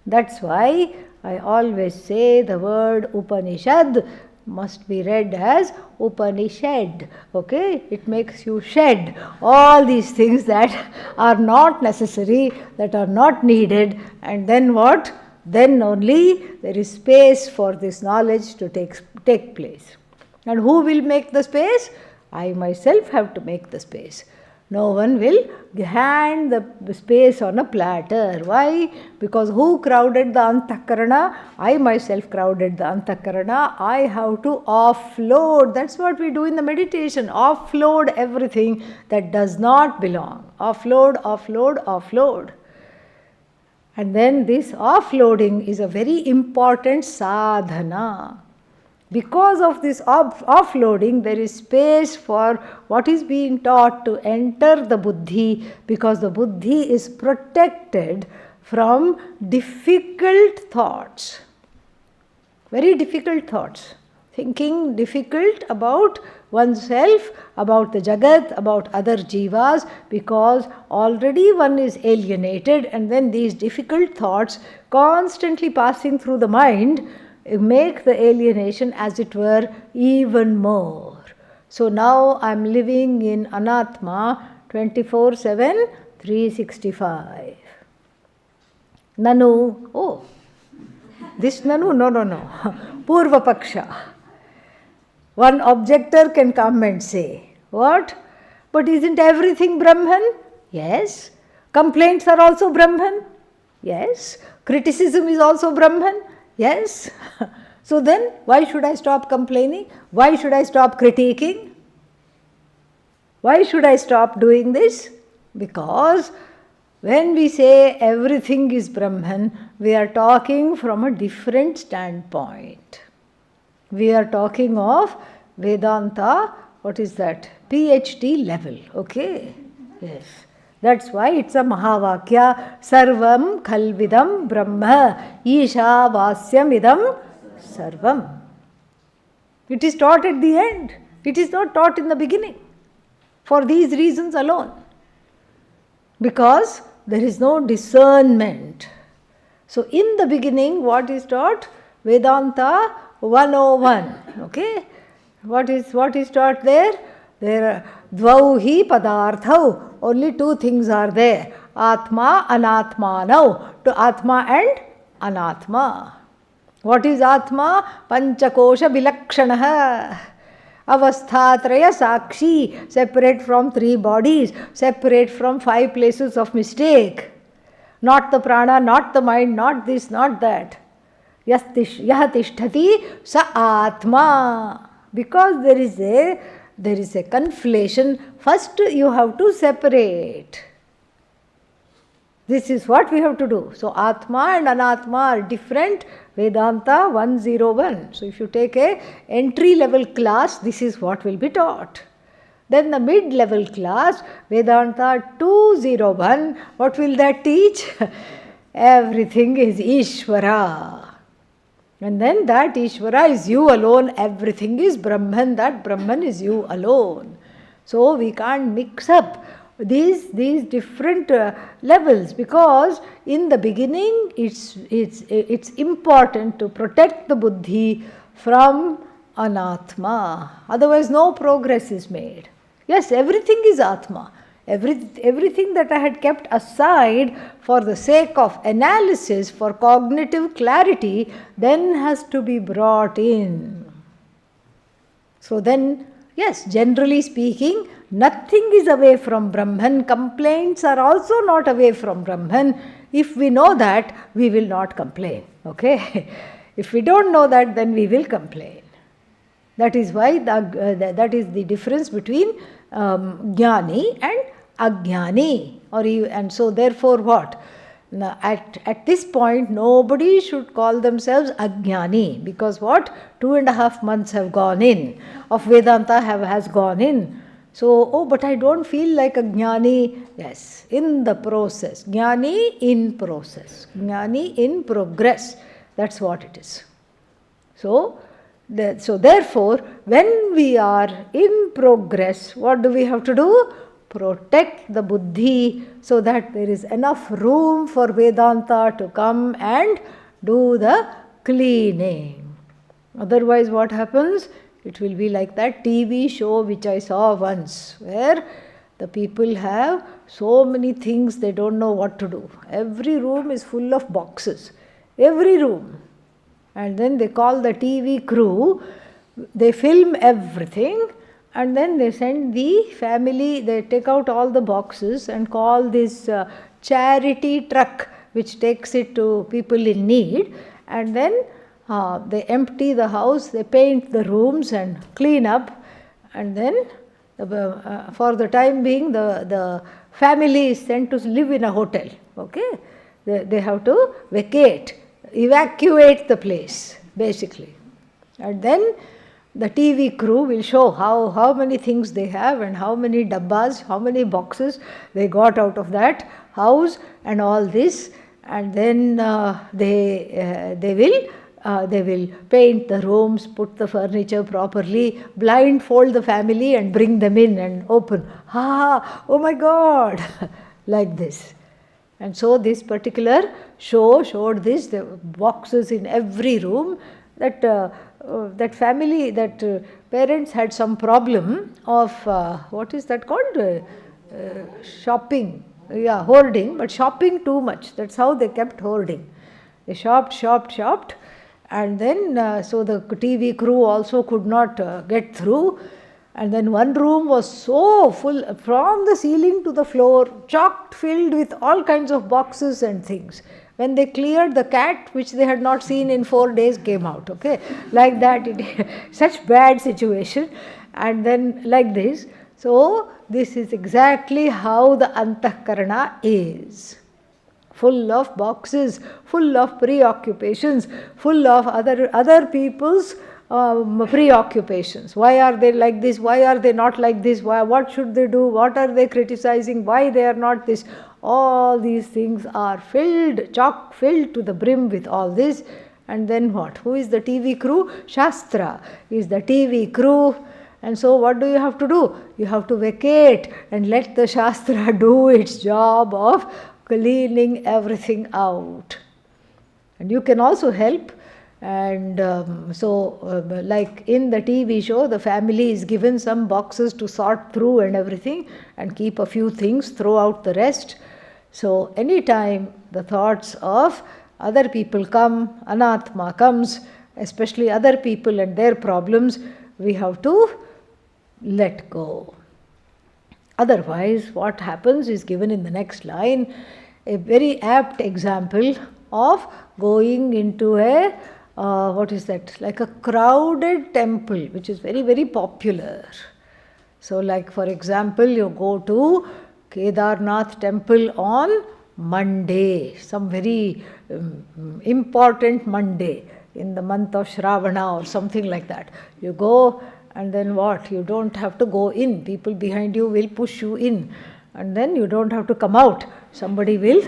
That's why I always say the word Upanishad must be read as Upanishad. Okay? It makes you shed all these things that are not necessary, that are not needed, and then what? Then only there is space for this knowledge to take place. And who will make the space? I myself have to make the space. No one will hand the space on a platter. Why? Because who crowded the Antakarana? I myself crowded the Antakarana. I have to offload. That's what we do in the meditation. Offload everything that does not belong. Offload, offload, offload. And then this offloading is a very important sadhana. Because of this offloading, there is space for what is being taught to enter the buddhi, because the buddhi is protected from difficult thoughts. Very difficult thoughts. Thinking difficult about oneself, about the jagat, about other jivas, because already one is alienated, and then these difficult thoughts constantly passing through the mind make the alienation, as it were, even more. So now I am living in Anatma 24/7, 365. Nanu, oh, this Nanu, no. Purva Paksha. One objector can come and say, what? But isn't everything Brahman? Yes. Complaints are also Brahman? Yes. Criticism is also Brahman? Yes. So then, why should I stop complaining? Why should I stop critiquing? Why should I stop doing this? Because when we say everything is Brahman, we are talking from a different standpoint. We are talking of Vedanta, what is that? PhD level, okay? Yes. That's why it's a Mahavakya. Sarvam Khalvidam Brahma Isha Vasyam Idam Sarvam. It is taught at the end. It is not taught in the beginning. For these reasons alone. Because there is no discernment. So in the beginning, what is taught? Vedanta 101. Okay? What is taught there? There are dvauhi padarthau. Only two things are there. Atma, Anatma. Now, to Atma and Anatma. What is Atma? Panchakosha Vilakshanaha. Avasthatraya Sakshi. Separate from three bodies. Separate from five places of mistake. Not the prana, not the mind, not this, not that. Yahatishtati sa Atma. Because there is a conflation. First you have to separate. This is what we have to do. So Atma and Anatma are different. Vedanta 101. So if you take a entry level class, this is what will be taught. Then the mid level class, Vedanta 201, what will that teach? Everything is Ishvara. And then that Ishvara is you alone, everything is Brahman, that Brahman is you alone. So we can't mix up these different levels, because in the beginning it's important to protect the buddhi from anatma. Otherwise, no progress is made. Yes, everything is atma. Everything that I had kept aside for the sake of analysis, for cognitive clarity, then has to be brought in. So then, yes, generally speaking, nothing is away from Brahman. Complaints are also not away from Brahman. If we know that, we will not complain. Okay? If we don't know that, then we will complain. That is why that is the difference between jnani and ajnani. And so therefore what? Now, at this point, nobody should call themselves ajnani, because what? 2.5 months have gone in, of Vedanta has gone in. So, oh, but I don't feel like a jnani. Yes, in the process. Jnani in process. Jnani in progress. That's what it is. So therefore, when we are in progress, what do we have to do? Protect the buddhi so that there is enough room for Vedanta to come and do the cleaning. Otherwise, what happens? It will be like that TV show which I saw once, where the people have so many things they don't know what to do. Every room is full of boxes. Every room. And then they call the TV crew, they film everything, and then they send the family, they take out all the boxes and call this charity truck which takes it to people in need, and then they empty the house, they paint the rooms and clean up, and then for the time being the family is sent to live in a hotel. Okay? They have to evacuate the place, basically. And then the TV crew will show how many things they have and how many dabbas, how many boxes they got out of that house and all this. And then they will paint the rooms, put the furniture properly, blindfold the family and bring them in and open. Oh my God, like this. And so this particular show showed this, the boxes in every room, that family, parents had some problem of, what is that called? Shopping. Yeah, hoarding, but shopping too much. That's how they kept hoarding. They shopped, and then so the TV crew also could not get through. And then one room was so full, from the ceiling to the floor, chock filled with all kinds of boxes and things. When they cleared, the cat, which they had not seen in 4 days, came out. Okay, like that, such bad situation. And then like this. So this is exactly how the antahkarana is. Full of boxes, full of preoccupations, full of other people's preoccupations. Why are they like this? Why are they not like this? What should they do? What are they criticizing? Why they are not this? All these things are chock filled to the brim with all this. And then what? Who is the TV crew? Shastra is the TV crew. And so what do you have to do? You have to vacate and let the Shastra do its job of cleaning everything out. And you can also help. And like in the TV show, the family is given some boxes to sort through and everything, and keep a few things, throw out the rest. So anytime the thoughts of other people come, anatma comes, especially other people and their problems, we have to let go. Otherwise, what happens is given in the next line, a very apt example of going into a what is that? Like a crowded temple, which is very, very popular. So like for example, you go to Kedarnath temple on Monday, some very important Monday in the month of Shravana or something like that. You go, and then what? You don't have to go in. People behind you will push you in. And then you don't have to come out. Somebody will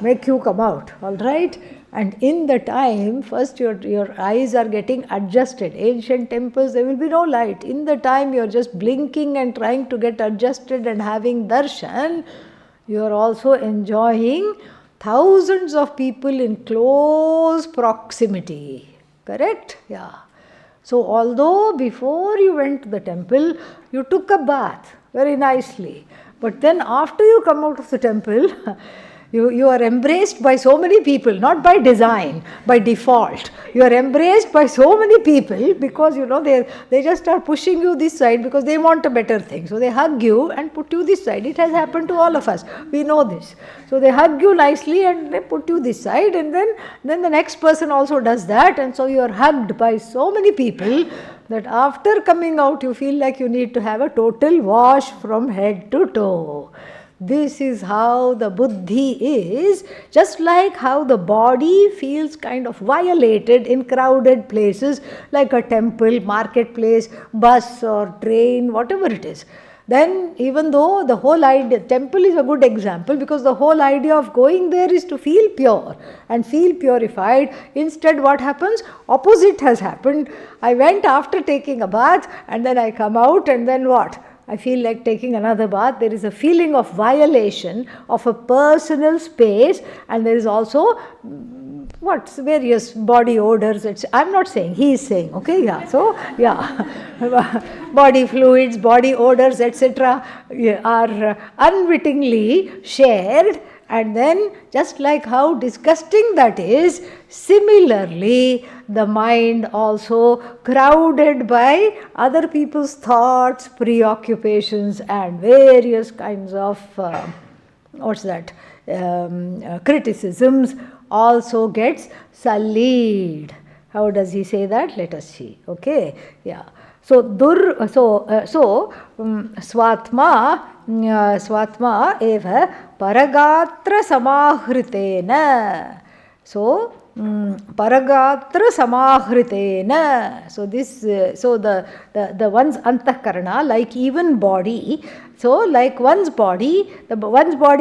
make you come out. All right? And in the time, first your eyes are getting adjusted. Ancient temples, there will be no light. In the time you're just blinking and trying to get adjusted and having darshan, you're also enjoying thousands of people in close proximity. Correct? Yeah. So although before you went to the temple, you took a bath very nicely, but then after you come out of the temple, you are embraced by so many people, not by design, by default. You are embraced by so many people because they just are pushing you this side because they want a better thing. So they hug you and put you this side. It has happened to all of us. We know this. So they hug you nicely and they put you this side, and then the next person also does that, and so you are hugged by so many people that after coming out you feel like you need to have a total wash from head to toe. This is how the buddhi is, just like how the body feels kind of violated in crowded places like a temple, marketplace, bus or train, whatever it is. Then even though the whole idea, temple is a good example because the whole idea of going there is to feel pure and feel purified. Instead what happens? Opposite has happened. I went after taking a bath and then I come out and then what? I feel like taking another bath. There is a feeling of violation of a personal space, and there is also various body odors. I'm not saying, he is saying, okay, yeah. So, yeah, body fluids, body odors, etc. are unwittingly shared. And then, just like how disgusting that is, similarly, the mind also crowded by other people's thoughts, preoccupations, and various kinds of, criticisms also gets sullied. How does he say that? Let us see. Okay, yeah. So, Svatma eva paragatra samahritena. So, paragatra samahritena. So the one's antakarana, like even body. So like one's body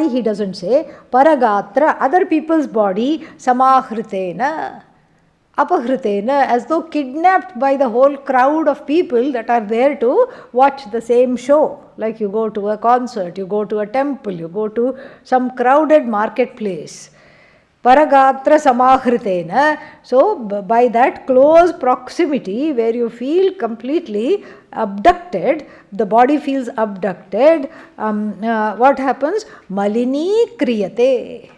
he doesn't say paragatra, other people's body, samahritena, apahritena, as though kidnapped by the whole crowd of people that are there to watch the same show. Like you go to a concert, you go to a temple, you go to some crowded marketplace. Paragatra samahritena. So by that close proximity where you feel completely abducted, the body feels abducted, what happens? Malini kriyate.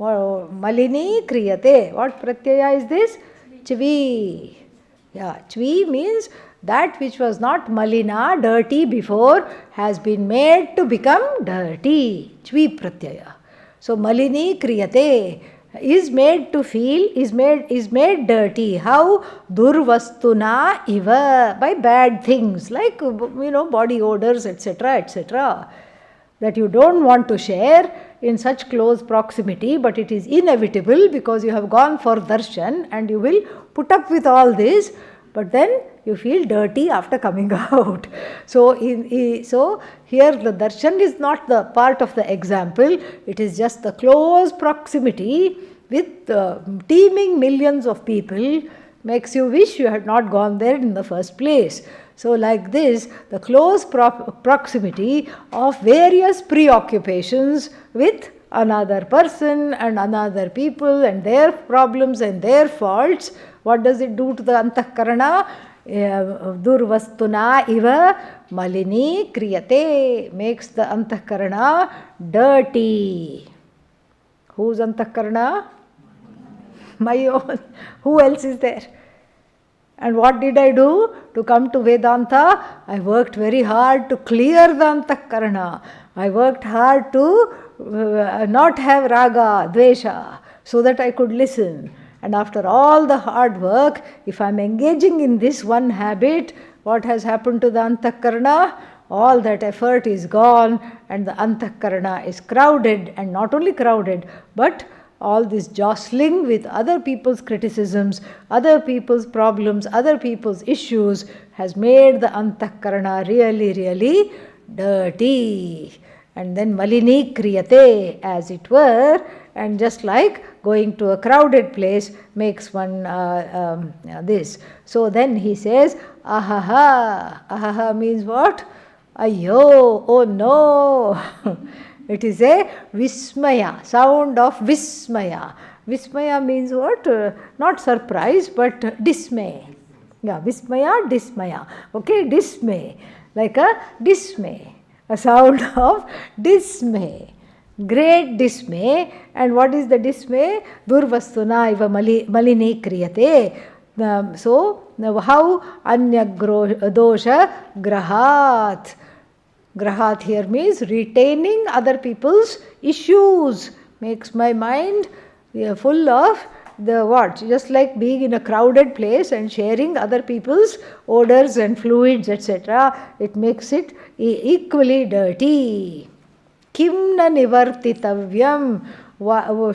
Malini kriyate. What pratyaya is this? Chvi. Yeah, chvi means that which was not malina, dirty before, has been made to become dirty. Chvi pratyaya. So malini kriyate is made to feel, is made dirty. How? Durvastuna iva, by bad things like body odors, etc., etc., that you don't want to share in such close proximity, but it is inevitable because you have gone for darshan and you will put up with all this, but then you feel dirty after coming out. So here the darshan is not the part of the example, it is just the close proximity with teeming millions of people makes you wish you had not gone there in the first place. So like this, the close proximity of various preoccupations with another person and another people and their problems and their faults, what does it do to the antakarana? Durvastuna iva malini kriyate, makes the antakarana dirty. Whose antakarana? My own. Who else is there? And what did I do to come to Vedanta? I worked very hard to clear the antakarana. I worked hard to not have raga, dvesha, so that I could listen. And after all the hard work, if I am engaging in this one habit, what has happened to the antakarana? All that effort is gone and the antakarana is crowded, and not only crowded, but all this jostling with other people's criticisms, other people's problems, other people's issues has made the antakarana really, really dirty. And then malini kriyate, as it were, and just like going to a crowded place makes one this. So then he says, ahaha. Ahaha means what? Ayyo, oh no. It is a vismaya, sound of vismaya. Vismaya means what? Not surprise, but dismay. Yeah, Vismaya, dismaya. Okay, dismay. Like a dismay. A sound of dismay. Great dismay. And what is the dismay? Durvastuna iva malini kriyate. So, how anya dosha grahat. Grahat here means retaining other people's issues. Makes my mind full of the what? Just like being in a crowded place and sharing other people's odors and fluids, etc. It makes it equally dirty. Kimna nivartitavyam.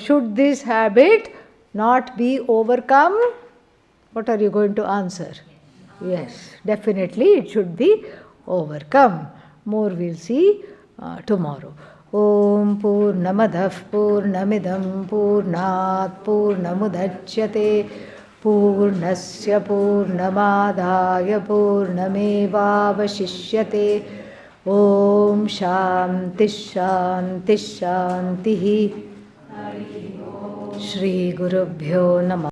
Should this habit not be overcome? What are you going to answer? Yes, definitely it should be overcome. More we'll see tomorrow. Om Purnamadah Purnamidam Purnat Purnamudachyate Purnasya Purnamadaya Purnamevavashishyate. Om Shanti Shanti Shanti. Shri Gurubhyo Namah.